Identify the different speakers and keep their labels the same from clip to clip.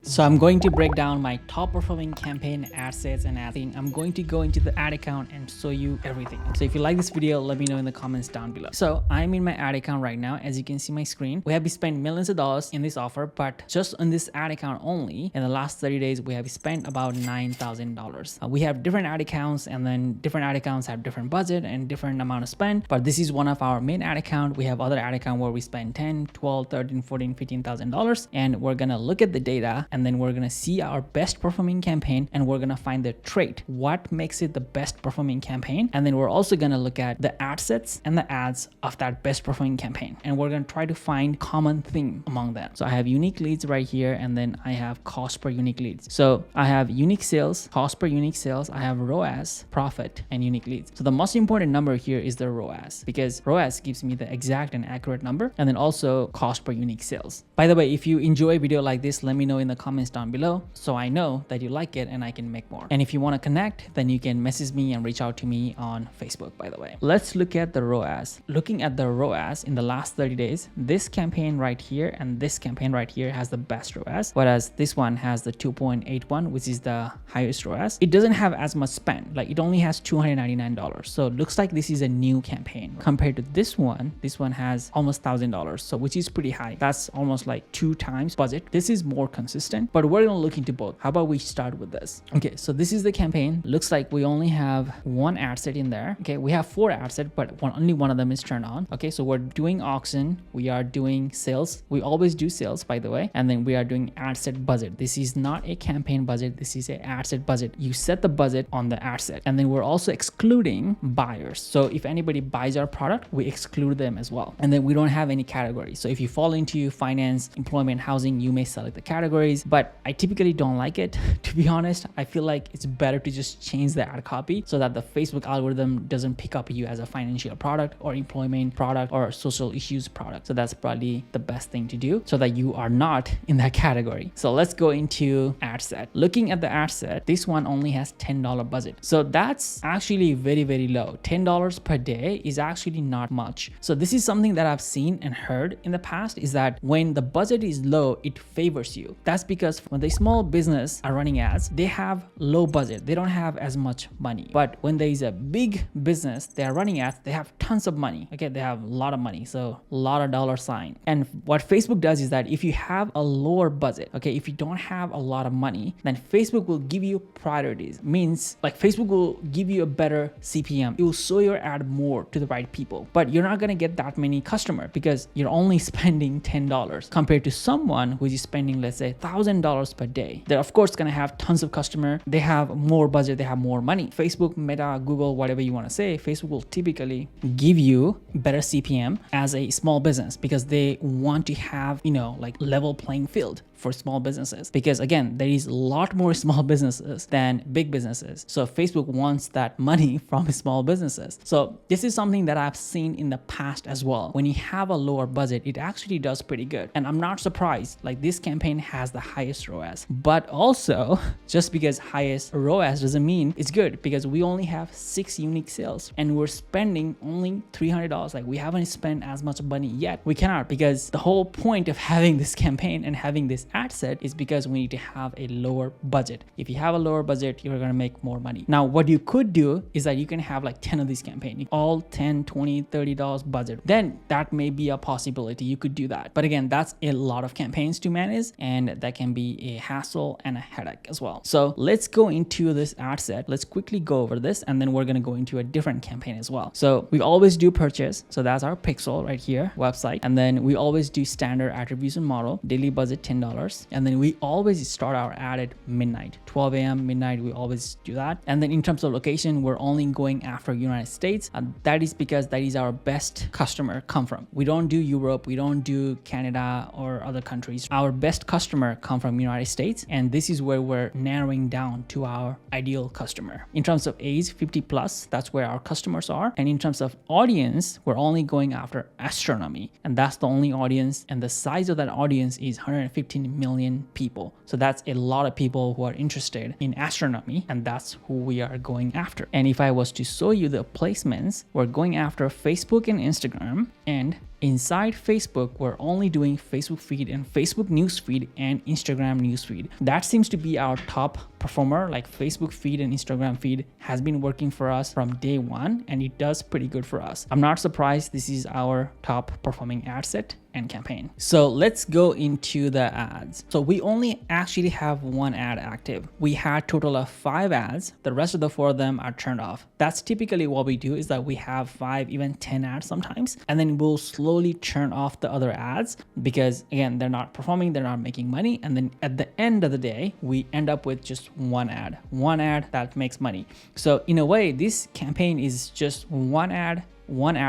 Speaker 1: So I'm going to break down my top performing campaign ad sets and ad thing. I'm going to go into the ad account and show you everything. So if you like this video, let me know in the comments down below. So I'm in my ad account right now. As you can see my screen, we have spent millions of dollars in this offer, but just on this ad account only, in the last 30 days, we have spent about $9,000. We have different ad accounts, and then different ad accounts have different budget and different amount of spend. But this is one of our main ad account. We have other ad account where we spend 10, 12, 13, 14, $15,000, and we're gonna look at the data, and then we're gonna see our best performing campaign, and we're gonna find the trait, what makes it the best performing campaign, and then we're also gonna look at the ad sets and the ads of that best performing campaign, and we're gonna try to find common theme among them. So I have unique leads right here, and then I have cost per unique leads. So I have unique sales, cost per unique sales, I have ROAS, profit, and unique leads. So the most important number here is the ROAS, because ROAS gives me the exact and accurate number, and then also cost per unique sales. By the way, if you enjoy a video like this, let me know in the comments down below so I know that you like it and I can make more. And if you want to connect, then you can message me and reach out to me on Facebook, by the way. Let's look at the ROAS. Looking at the ROAS in the last 30 days, this campaign right here and this campaign right here has the best ROAS, whereas this one has the 2.81, which is the highest ROAS. It doesn't have as much spend, like it only has $299. So it looks like this is a new campaign. Compared to this one has almost $1,000, so which is pretty high. That's almost like 2 times budget. This is more consistent, but we're gonna look into both. How about we start with this? Okay, so this is the campaign. Looks like we only have one ad set in there. Okay, we have 4 ad sets, but only one of them is turned on. Okay, so we're doing auction, we are doing sales. We always do sales, by the way, and then we are doing ad set budget. This is not a campaign budget, this is a ad set budget. You set the budget on the ad set, and then we're also excluding buyers. So if anybody buys our product, we exclude them as well. And then we don't have any categories. So if you fall into finance, employment, housing, you may select the categories, but I typically don't like it. To be honest, I feel like it's better to just change the ad copy so that the Facebook algorithm doesn't pick up you as a financial product or employment product or social issues product. So that's probably the best thing to do so that you are not in that category. So let's go into ad set. Looking at the ad set, this one only has $10 budget. So that's actually very, very low. $10 per day is actually not much. So this is something that I've seen and heard in the past, is that when the budget is low, it favors you. That's because when the small business are running ads, they have low budget. They don't have as much money. But when there is a big business, they are running ads, they have tons of money. Okay, they have a lot of money. So a lot of dollar sign. And what Facebook does is that if you have a lower budget, okay, if you don't have a lot of money, then Facebook will give you priorities. Means like Facebook will give you a better CPM. It will show your ad more to the right people, but you're not gonna get that many customers because you're only spending $10 compared to someone who is spending, let's say, $1,000 per day. They're of course gonna have tons of customers. They have more budget. They have more money. Facebook, Meta, Google, whatever you want to say, Facebook will typically give you better CPM as a small business because they want to have, like level playing field for small businesses, because again, there is a lot more small businesses than big businesses. So Facebook wants that money from small businesses. So this is something that I've seen in the past as well. When you have a lower budget, it actually does pretty good. And I'm not surprised, like this campaign has the highest ROAS, but also just because highest ROAS doesn't mean it's good, because we only have 6 unique sales and we're spending only $300. Like we haven't spent as much money yet. We cannot, because the whole point of having this campaign and having this ad set is because we need to have a lower budget. If you have a lower budget, you're going to make more money. Now, what you could do is that you can have like 10 of these campaigns, all 10, 20, $30 budget. Then that may be a possibility. You could do that. But again, that's a lot of campaigns to manage, and that can be a hassle and a headache as well. So let's go into this ad set. Let's quickly go over this, and then we're going to go into a different campaign as well. So we always do purchase. So that's our pixel right here, website. And then we always do standard attribution model, daily budget $10. And then we always start our ad at midnight, 12 a.m. midnight. We always do that. And then in terms of location, we're only going after United States. That is because that is our best customer come from. We don't do Europe. We don't do Canada or other countries. Our best customer come from United States. And this is where we're narrowing down to our ideal customer. In terms of age, 50 plus, that's where our customers are. And in terms of audience, we're only going after astronomy. And that's the only audience. And the size of that audience is 115 million people. So that's a lot of people who are interested in astronomy, and that's who we are going after. And if I was to show you the placements, we're going after Facebook and Instagram and inside Facebook, we're only doing Facebook feed and Facebook newsfeed and Instagram newsfeed. That seems to be our top performer. Like Facebook feed and Instagram feed has been working for us from day one, and it does pretty good for us. I'm not surprised. This is our top performing ad set and campaign. So let's go into the ads. So we only actually have one ad active. We had total of 5 ads. The rest of the 4 of them are turned off. That's typically what we do, is that we have 5, even 10 ads sometimes, and then we'll slowly turn off the other ads because again, they're not performing, they're not making money. And then at the end of the day, we end up with just one ad that makes money. So in a way, this campaign is just one ad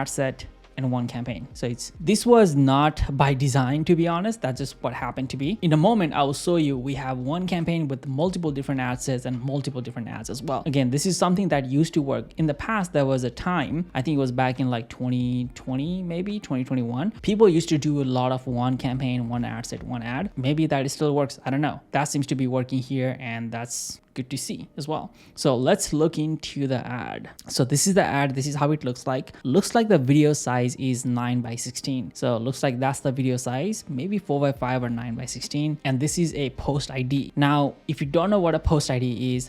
Speaker 1: set, and one campaign. So this was not by design, to be honest. That's just what happened to be. In a moment, I will show you we have one campaign with multiple different ad sets and multiple different ads as well. Again, this is something that used to work. In the past, there was a time, I think it was back in like 2020, maybe 2021. People used to do a lot of one campaign, one ad set, one ad. Maybe that still works. I don't know. That seems to be working here, and that's good to see as well. So let's look into the ad. So this is the ad. This is how it looks like. Looks like the video size is 9:16. So it looks like that's the video size, maybe 4:5 or 9:16. And this is a post ID. Now, if you don't know what a post ID is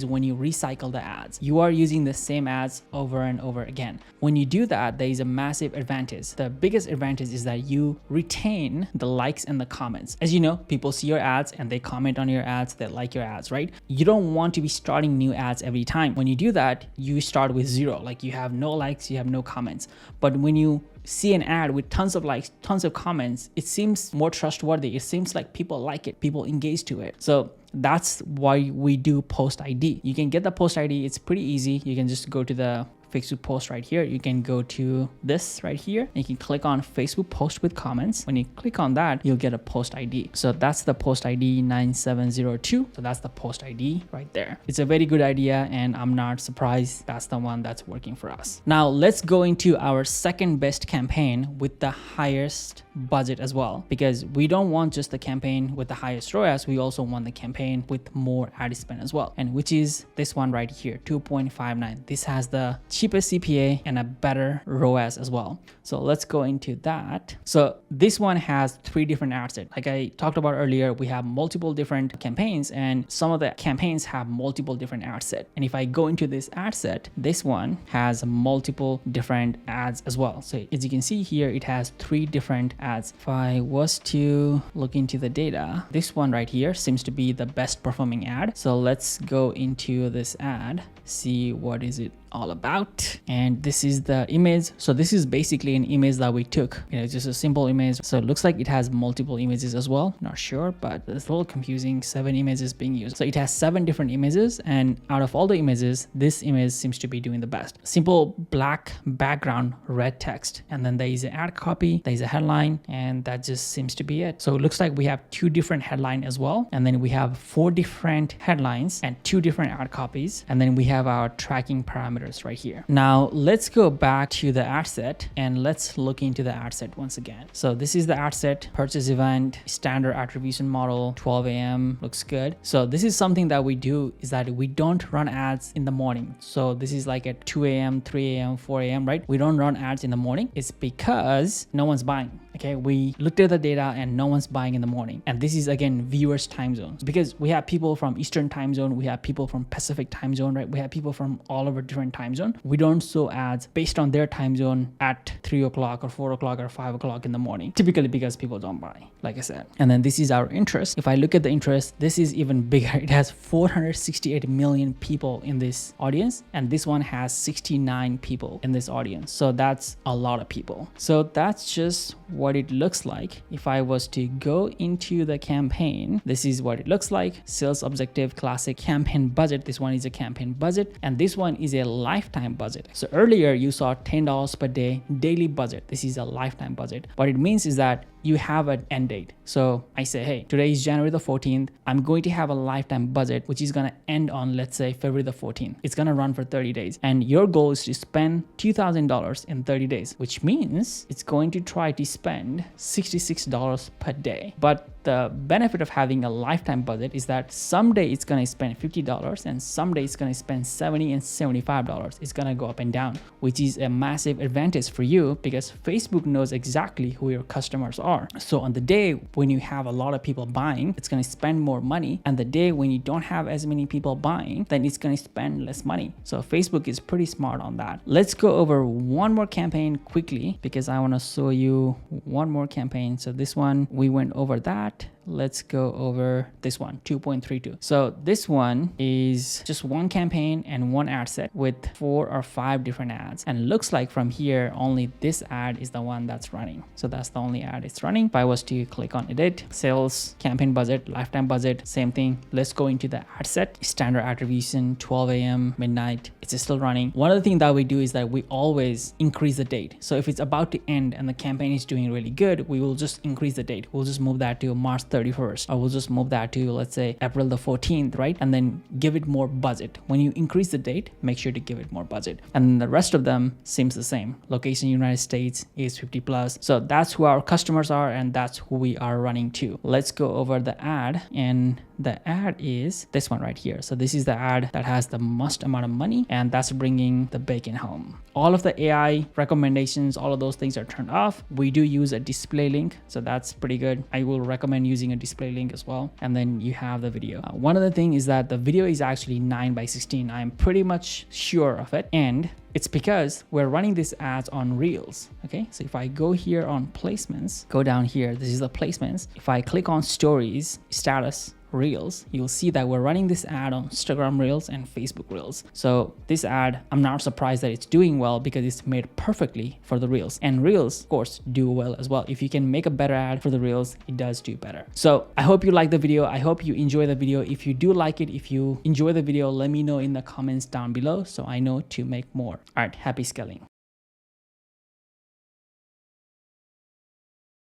Speaker 1: when you recycle the ads. You are using the same ads over and over again. When you do that, there is a massive advantage. The biggest advantage is that you retain the likes and the comments. As you know, people see your ads and they comment on your ads, they like your ads, right? You don't want to be starting new ads every time. When you do that, you start with 0. Like you have no likes, you have no comments. But when you see an ad with tons of likes, tons of comments, it seems more trustworthy. It seems like people like it, people engage to it. So that's why we do post ID. You can get the post ID. It's pretty easy. You can just go to the Facebook post right here. You can go to this right here and you can click on Facebook post with comments. When you click on that, you'll get a post ID. So that's the post ID 9702. So that's the post ID right there. It's a very good idea, and I'm not surprised that's the one that's working for us. Now let's go into our second best campaign with the highest budget as well, because we don't want just the campaign with the highest ROAS. We also want the campaign with more ad spend as well, and which is this one right here, 2.59. This has the cheapest CPA and a better ROAS as well. So let's go into that. So this one has 3 different ad sets. Like I talked about earlier, we have multiple different campaigns, and some of the campaigns have multiple different ad sets. And if I go into this ad set, this one has multiple different ads as well. So as you can see here, it has 3 different ads. If I was to look into the data, this one right here seems to be the best performing ad. So let's go into this ad, see what is it all about. And this is the image. So this is basically an image that we took. It's just a simple image. So it looks like it has multiple images as well. Not sure, but it's a little confusing. 7 images being used. So it has 7 different images, and out of all the images, this image seems to be doing the best. Simple black background, red text, and then there is an ad copy, there is a headline, and that just seems to be it. So it looks like we have 2 different headlines as well, and then we have 4 different headlines and 2 different ad copies, and then we have our tracking parameters right here. Now let's go back to the ad set and let's look into the ad set once again. So this is the ad set, purchase event, standard attribution model, 12 a.m. looks good. So this is something that we do, is that we don't run ads in the morning. So this is like at 2 a.m., 3 a.m., 4 a.m., right? We don't run ads in the morning. It's because no one's buying. Okay, we looked at the data and no one's buying in the morning. And this is again viewers time zones, because we have people from Eastern time zone, we have people from Pacific time zone, right? We have people from all over different time zone. We don't show ads based on their time zone at 3 o'clock or 4 o'clock or 5 o'clock in the morning, typically because people don't buy, like I said. And then this is our interest. If I look at the interest, this is even bigger. It has 468 million people in this audience, and this one has 69 people in this audience. So that's a lot of people. So that's just what it looks like. If I was to go into the campaign, this is what it looks like. Sales objective, classic, campaign budget. This one is a campaign budget, and this one is a lifetime budget. So earlier you saw $10 per day daily budget. This is a lifetime budget. What it means is that you have an end date. So I say, hey, today is January the 14th. I'm going to have a lifetime budget, which is going to end on, let's say, February the 14th. It's going to run for 30 days. And your goal is to spend $2,000 in 30 days, which means it's going to try to spend $66 per day. But the benefit of having a lifetime budget is that someday it's going to spend $50 and someday it's going to spend $70 and $75. It's going to go up and down, which is a massive advantage for you because Facebook knows exactly who your customers are. So on the day when you have a lot of people buying, it's going to spend more money. And the day when you don't have as many people buying, then it's going to spend less money. So Facebook is pretty smart on that. Let's go over one more campaign quickly because I want to show you one more campaign. So this one, we went over that. Let's go over this one, 2.32. So this one is just one campaign and one ad set with 4 or 5 different ads. And looks like from here, only this ad is the one that's running. So that's the only ad it's running. If I was to click on edit, sales, campaign budget, lifetime budget, same thing. Let's go into the ad set, standard attribution, 12 a.m., midnight. It's still running. One of the things that we do is that we always increase the date. So if it's about to end and the campaign is doing really good, we will just increase the date. We'll just move that to March 31st, or we'll just move that to, let's say, April the 14th, right? And then give it more budget. When you increase the date, make sure to give it more budget. And the rest of them seems the same. Location, United States, is 50 plus. So that's who our customers are and that's who we are running to. Let's go over the ad, and the ad is this one right here. So this is the ad that has the most amount of money, and that's bringing the bacon home. All of the AI recommendations, all of those things are turned off. We do use a display link, so that's pretty good. I will recommend using a display link as well. And then you have the video. One of the things is that the video is actually 9:16. I'm pretty much sure of it. And it's because we're running these ads on Reels. Okay, so if I go here on placements, go down here, this is the placements. If I click on stories, status, Reels, you'll see that we're running this ad on Instagram Reels and Facebook Reels. So this ad, I'm not surprised that it's doing well because it's made perfectly for the Reels, and Reels of course do well as well. If you can make a better ad for the Reels, it does do better. So I hope you like the video. I hope you enjoy the video. If you do like it, if you enjoy the video, let me know in the comments down below so I know to make more. All right, happy scaling.